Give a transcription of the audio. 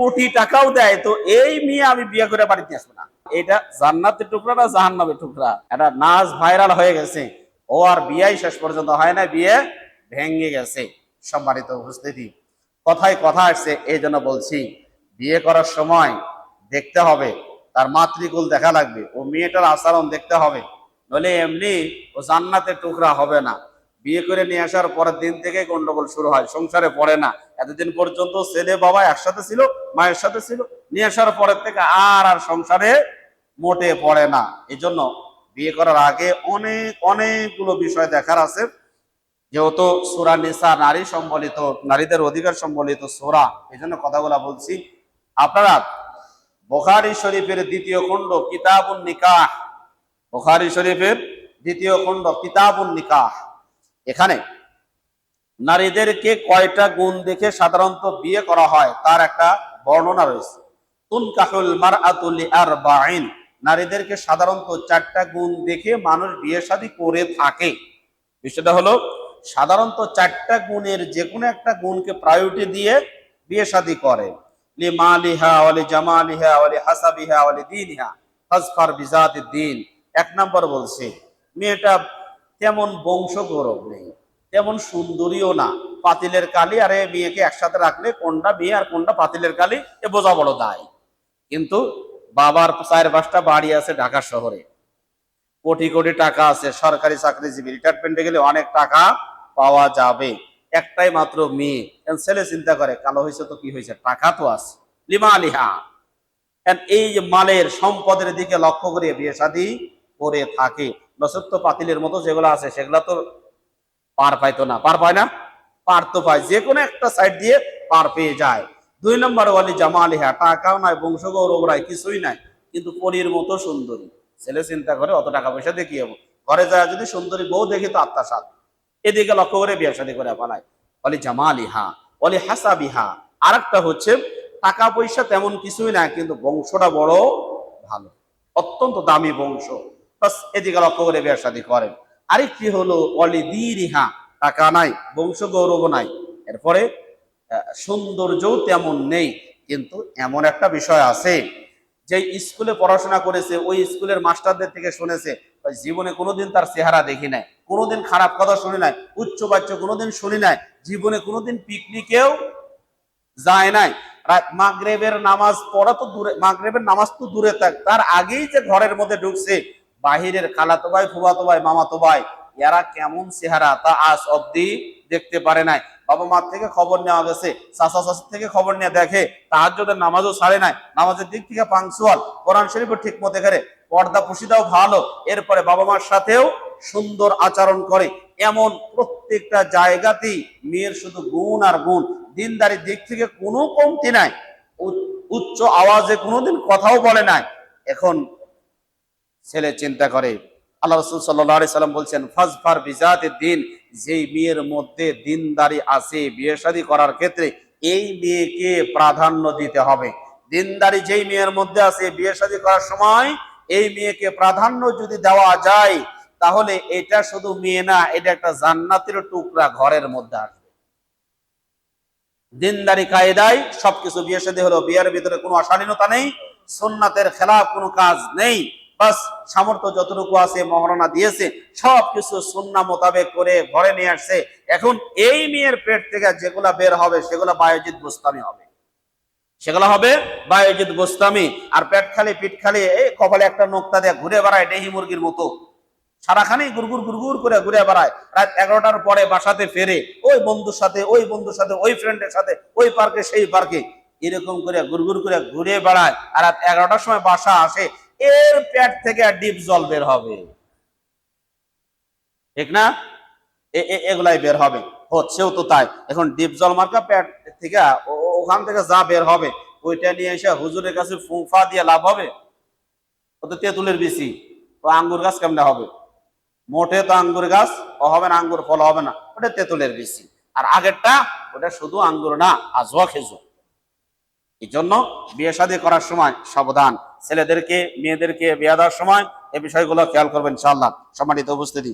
কোটি টাকাও দেয়, তো এই মেয়ে আমি বিয়ে করে বাড়িতে আসবো না। এটা জান্নাতের টুকরা না জাহান্নামের টুকরা? এটা নাচ ভাইরাল হয়ে গেছে, ও আর বিয়াই শেষ পর্যন্ত হয় না, বিয়ে ভেঙে গেছে। সম্মানিত উপস্থিতি, কথায় কথা আসছে, এই জন্য বলছি বিয়ে করার সময় দেখতে হবে, তার মাতৃকুল দেখা লাগবে, ও মেয়েটার আচরণ দেখতে হবে, নইলে এমনি ও জান্নাতের টুকরা হবে না। বিয়ে করে নিয়ে আসার পরের দিন থেকে গন্ডগোল শুরু হয়, সংসারে পড়ে না। এতদিন পর্যন্ত ছেলে বাবা একসাথে ছিল, মায়ের সাথে ছিল, নিয়ে আসার পরের থেকে আর আর সংসারে মোটে পড়ে না। এই জন্য বিয়ে করার আগে অনেকগুলো বিষয় দেখার আছে। যেহেতু সূরা নিসা নারী সম্বলিত, নারীদের অধিকার সম্বলিত সূরা, এই জন্য কথাগুলা বলছি। আপনারা বুখারী শরীফের দ্বিতীয় খণ্ড কিতাবুন নিকাহ, বুখারী শরীফের দ্বিতীয় খণ্ড কিতাবুন নিকাহ, এখানে নারীদেরকে কয়টা গুণ দেখে সাধারণত বিয়ে করা হয় তার একটা বর্ণনা রয়েছে। তুনকাহুল মারআতু লিআরবাঈন, নারীদেরকে সাধারণত 4টা গুণ দেখে মানুষ বিয়ে শাদী করে থাকে। বিষয়টা হলো সাধারণত 4টা গুণের যে কোনো একটা গুণকে প্রায়োরিটি দিয়ে বিয়ে শাদী করে। লিমালিহা ওয়া লিজামালিহা ওয়া লিহাসাবিহা ওয়া লিদীনিহা ফাজফার বিজাতিদ দ্বীন। 1 নম্বর বলছে, মেয়েটা তেমন বংশ গৌরব নেই, তেমন সুন্দরীও না, পাতিলের কালি, আর এই মেয়েকে একসাথে রাখলে কোনটা মেয়ে আর কোনটা পাতিলের কালি এ বোঝা বড় দায়। কিন্তু বাবার 4-5টা বাড়ি আছে ঢাকা শহরে, কোটি কোটি টাকা আছে, সরকারি চাকরিজীবী, রিটায়ারমেন্টে গেলে অনেক টাকা পাওয়া যাবে, একটাই মাত্র মেয়ে। ছেলে চিন্তা করে কালো হয়েছে তো কি হয়েছে, টাকা তো আছে। লিমা আলিহা, এই যে মালের সম্পদের দিকে লক্ষ্য করে বিয়ে শাদী করে থাকে। নসত্ব পাতিলের মতো যেগুলো আছে সেগুলা তো পার পাইতো না, পার পায় না, পার তো পায়, যে কোনো একটা সাইড দিয়ে পার পেয়ে যায়। 2 নম্বর ওয়ালি জামালিহা, টাকাও নাই, বংশ গৌরব নাই, কিছুই নাই, কিন্তু পরীর মতো সুন্দরী। ছেলে চিন্তা করে অত টাকা পয়সা দিয়ে কি হবো, ঘরে যায় যদি সুন্দরী বউ দেখি তো আত্মাসাদ, এদিকে লক্ষ্য করে বিয়ে শাদী করে পালায়। ওয়ালি জামালিহা ওয়ালি হাসাবিহা, আর একটা হচ্ছে টাকা পয়সা তেমন কিছুই না, কিন্তু বংশটা বড় ভালো, অত্যন্ত দামি বংশ, বাস এদিকে লক্ষ্য করে বিয়ে শাদী করেন। আরেকটি হলো ওয়ালি দীনিহা, টাকা নাই, বংশ গৌরব নাই, এরপরে সৌন্দর্যও তেমন নেই, কিন্তু এমন একটা বিষয় আছে, যে স্কুলে পড়াশোনা করেছে ওই স্কুলের মাস্টারদের থেকে শুনেছে, জীবনে কোনোদিন তার চেহারা দেখি নাই, কোনোদিন খারাপ কথা শুনি নাই, উচ্চ বাচ্য কোনোদিন শুনি নাই, জীবনে কোনোদিন পিকনিকেও যায় নাই, মাগরিবের নামাজ পড়া তো দূরে, মাগরিবের নামাজ তো দূরে থাক, তার আগেই যে ঘরের মধ্যে ঢুকছে, বাহিরের খালাতো ভাই, ফুফাতো ভাই, মামাতো ভাই, এরা কেমন চেহারা তা আজ অব্দি দেখতে পারে নাই। বাবা মার থেকে খবর নেওয়া গেছে, চাচা চাচি থেকে খবর নিয়ে দেখে তাহাজ্জুদের নামাজও ছাড়ে নাই, নামাজের দিক থেকে পাংচুয়াল, কোরআন শরীফও ঠিক মতো করে, পর্দা পুশিদাও ভালো, এরপরে বাবা মার সাথেও সুন্দর আচরণ করে। এমন প্রত্যেকটা জায়গাতেই মেয়ের শুধু গুণ আর গুণ, দিনদারির দিক থেকে কোনো কমতি নাই, উচ্চ আওয়াজে কোনোদিন কথাও বলে নাই। এখন ছেলে চিন্তা করে, আল্লাহ রাসূল সাল্লাল্লাহু আলাইহি সাল্লাম বলছেন ফাজফার বিজাতিদ দ্বীন, যেই মেয়ের মধ্যে দিনদারি আছে, বিয়ে শাদী করার ক্ষেত্রে এই মেয়েকে প্রাধান্য দিতে হবে। দিনদারি যেই মেয়ের মধ্যে আছে, বিয়ে শাদী করার সময় এই মেয়েকে প্রাধান্য যদি দেওয়া যায়, তাহলে এটা শুধু মেয়ে না, এটা একটা জান্নাতের টুকরা ঘরের মধ্যে আসবে। দিনদারি কায়দায় সবকিছু, বিয়ে শাদী হলো, বিয়ের ভিতরে কোনো অশালীনতা নেই, সুন্নাতের খেলাফ কোনো কাজ নেই, বাস সামর্থ্য যতটুকু আছে মহারণা দিয়েছে, সবকিছু সুন্নাহ মোতাবেক করে ঘরে নিয়ে আসছে। এখন এই মেয়ের পেট থেকে যেগুলা বের হবে সেগুলা বায়জিদ গোস্তামি হবে, সেগুলো হবে বায়জিদ গোস্তামি। আর পেট খালি পিঠ খালি, এই কপালে একটা নোক্তা দিয়ে ঘুরে বেড়ায় ডেহি মুরগির মতো, সারাখানি গুরগুর গুরগুর করে ঘুরে বেড়ায়, রাত 11টার পরে বাসাতে ফেরে, ওই বন্ধুর সাথে ওই বন্ধুর সাথে ওই ফ্রেন্ডের সাথে, ওই পার্কে সেই পার্কে, এরকম করে গুরগুর করে ঘুরে বেড়ায়, আর রাত 11টার সময় বাসা আসে, এর পেট থেকে ডিপ জল বের হবে, ঠিক না? এগুলাই বের হবে, হচ্ছেও তো তাই। এখন ডিপ জল মার্কা পেট থেকে ওখান থেকে যা বের হবে ওইটা নিয়ে এসে হুজুরের কাছে ফুঁফা দিয়ে লাভ হবে? ও তো তেঁতুলের বিচি, ও আঙ্গুর গাছ কেমনে হবে? মোটে তো আঙ্গুর গাছ ও হবে না, আঙ্গুর ফল হবে না, ওটা তেঁতুলের বিচি। আর আগেরটা ওটা শুধু আঙ্গুর না, আজওয়া খেজুর। এই জন্য বিয়ে শাদী করার সময় সাবধান, ছেলেদেরকে মেয়েদেরকে বিয়ে দেওয়ার সময় এই বিষয়গুলো খেয়াল করবেন ইনশাআল্লাহ। সম্মানিত উপস্থিতি।